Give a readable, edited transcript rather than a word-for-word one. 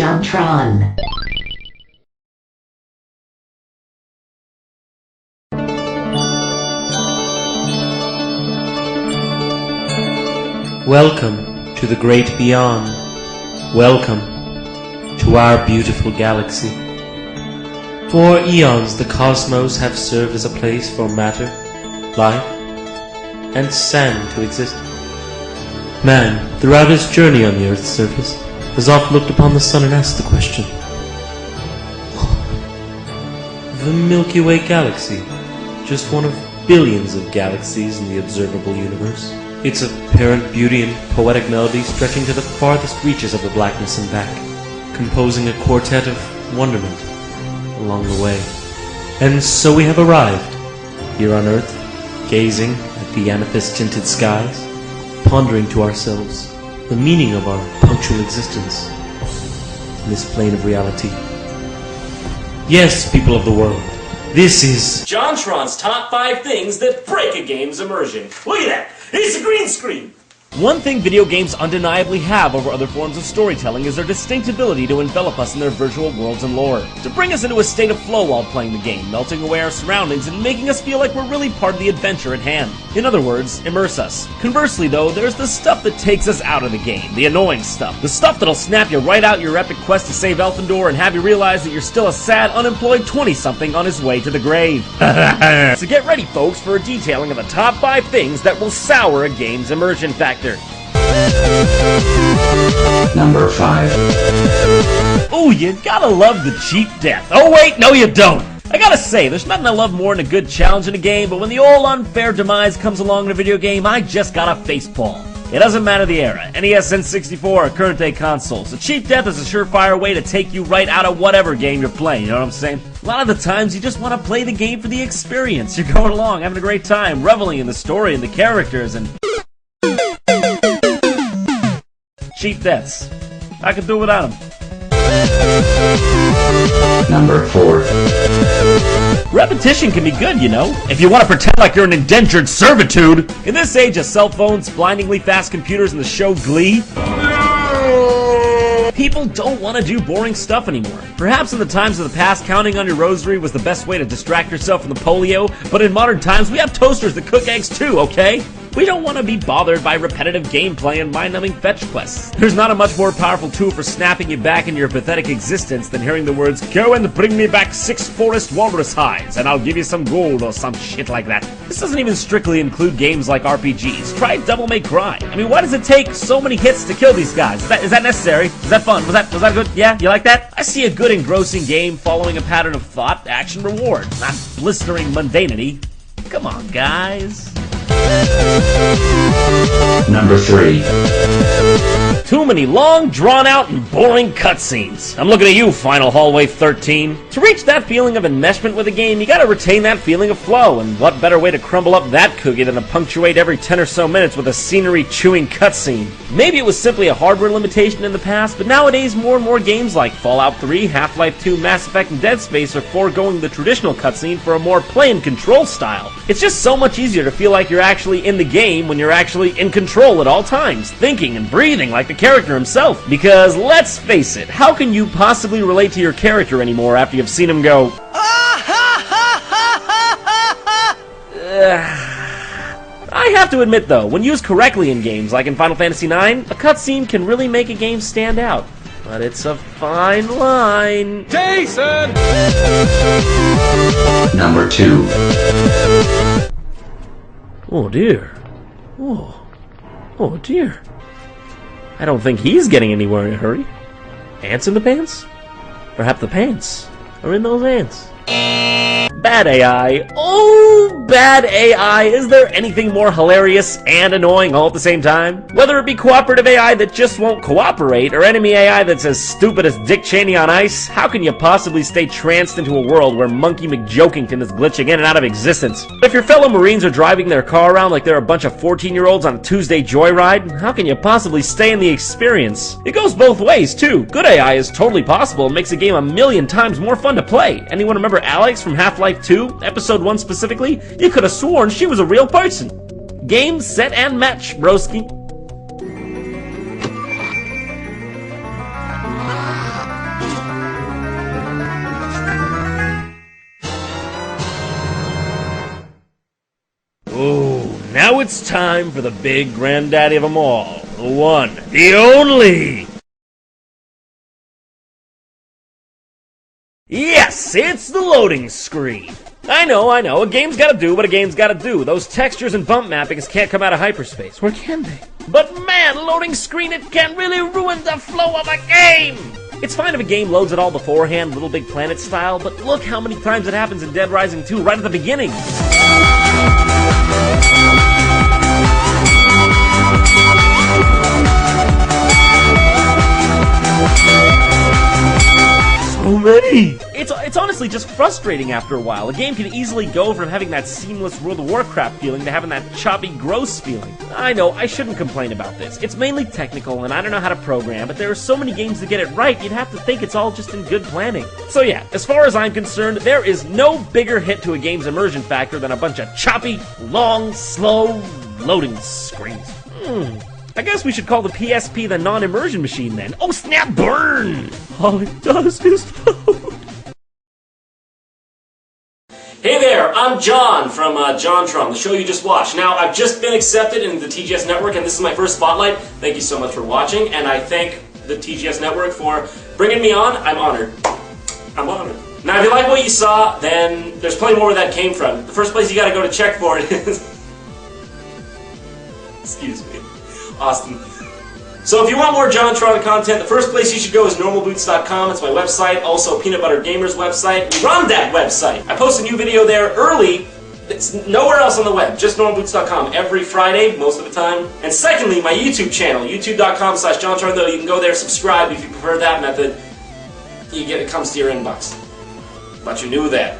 JonTron. Welcome to the great beyond. Welcome to our beautiful galaxy. For eons the cosmos have served as a place for matter, life, and sand to exist. Man, throughout his journey on the Earth's surface, has oft looked upon the sun and asked the question, the Milky Way galaxy, just one of billions of galaxies in the observable universe, its apparent beauty and poetic melody stretching to the farthest reaches of the blackness and back, composing a quartet of wonderment along the way. And so we have arrived, here on Earth, gazing at the amethyst-tinted skies, pondering to ourselves the meaning of our punctual existence in this plane of reality. Yes, people of the world, this is JonTron's top 5 things that break a game's immersion. Look at that! It's a green screen! One thing video games undeniably have over other forms of storytelling is their distinct ability to envelop us in their virtual worlds and lore, to bring us into a state of flow while playing the game, melting away our surroundings and making us feel like we're really part of the adventure at hand. In other words, immerse us. Conversely though, there's the stuff that takes us out of the game, the annoying stuff, the stuff that'll snap you right out your epic quest to save Elfendor and have you realize that you're still a sad, unemployed 20-something on his way to the grave. So get ready folks for a detailing of the top 5 things that will sour a game's immersion factor. Number 5. Ooh, you gotta love the cheap death. Oh wait, no you don't! I gotta say, there's nothing I love more than a good challenge in a game, but when the old unfair demise comes along in a video game, I just gotta facepalm. It doesn't matter the era, NES, N64, or current day consoles. A cheap death is a surefire way to take you right out of whatever game you're playing, you know what I'm saying? A lot of the times you just want to play the game for the experience. You're going along, having a great time, reveling in the story and the characters, and cheap deaths. I could do without them. Number 4. Repetition can be good, you know, if you want to pretend like you're in indentured servitude. In this age of cell phones, blindingly fast computers, and the show Glee, people don't want to do boring stuff anymore. Perhaps in the times of the past, counting on your rosary was the best way to distract yourself from the polio, but in modern times, we have toasters that cook eggs too, okay? We don't want to be bothered by repetitive gameplay and mind-numbing fetch quests. There's not a much more powerful tool for snapping you back into your pathetic existence than hearing the words, "Go and bring me back 6 forest walrus hides, and I'll give you some gold," or some shit like that. This doesn't even strictly include games like RPGs. Try Devil May Cry. I mean, why does it take so many hits to kill these guys? Is that necessary? Is that fun? Was that good? Yeah? You like that? I see a good engrossing game following a pattern of thought, action, reward, not blistering mundanity. Come on, guys. Number 3. Too many long, drawn-out, and boring cutscenes. I'm looking at you, Final Hallway 13. To reach that feeling of enmeshment with a game, you gotta retain that feeling of flow, and what better way to crumble up that cookie than to punctuate every 10 or so minutes with a scenery-chewing cutscene. Maybe it was simply a hardware limitation in the past, but nowadays more and more games like Fallout 3, Half-Life 2, Mass Effect, and Dead Space are foregoing the traditional cutscene for a more play-and-control style. It's just so much easier to feel like you're actually in the game when you're actually in control at all times, thinking and breathing like the character himself. Because, let's face it, how can you possibly relate to your character anymore after you've seen him go, I have to admit though, when used correctly in games like in Final Fantasy IX, a cutscene can really make a game stand out. But it's a fine line. Jason! Number 2. Oh dear. Oh dear. I don't think he's getting anywhere in a hurry. Ants in the pants? Perhaps the pants are in those ants. Bad AI. Oh, bad AI. Is there anything more hilarious and annoying all at the same time? Whether it be cooperative AI that just won't cooperate, or enemy AI that's as stupid as Dick Cheney on ice, how can you possibly stay tranced into a world where Monkey McJokington is glitching in and out of existence? If your fellow Marines are driving their car around like they're a bunch of 14-year-olds on a Tuesday joyride, how can you possibly stay in the experience? It goes both ways, too. Good AI is totally possible and makes a game a million times more fun to play. Anyone remember Alex from Half-Life 2, Episode 1 specifically? You could have sworn she was a real person. Game, set, and match, broski. now it's time for the big granddaddy of them all. The one, the only. Yes, it's the loading screen. I know, a game's gotta do what a game's gotta do. Those textures and bump mappings can't come out of hyperspace. Or can they? But man, loading screen, it can really ruin the flow of a game! It's fine if a game loads it all beforehand, Little Big Planet style, but look how many times it happens in Dead Rising 2 right at the beginning. So many! It's honestly just frustrating after a while. A game can easily go from having that seamless World of Warcraft feeling to having that choppy, gross feeling. I know, I shouldn't complain about this. It's mainly technical, and I don't know how to program, but there are so many games that get it right, you'd have to think it's all just in good planning. So yeah, as far as I'm concerned, there is no bigger hit to a game's immersion factor than a bunch of choppy, long, slow loading screens. I guess we should call the PSP the non-immersion machine then. Oh snap, burn! All it does is load. Hey there, I'm John from JonTron, the show you just watched. Now, I've just been accepted into the TGS Network, and this is my first spotlight. Thank you so much for watching, and I thank the TGS Network for bringing me on. I'm honored. I'm honored. Now, if you like what you saw, then there's plenty more where that came from. The first place you gotta go to check for it is... Excuse me. Austin. So if you want more JonTron content, the first place you should go is normalboots.com. It's my website, also Peanut Butter Gamer's website. We run that website. I post a new video there early. It's nowhere else on the web, just normalboots.com every Friday, most of the time. And secondly, my YouTube channel, youtube.com/JonTron, though you can go there, subscribe if you prefer that method. It comes to your inbox. But you knew that.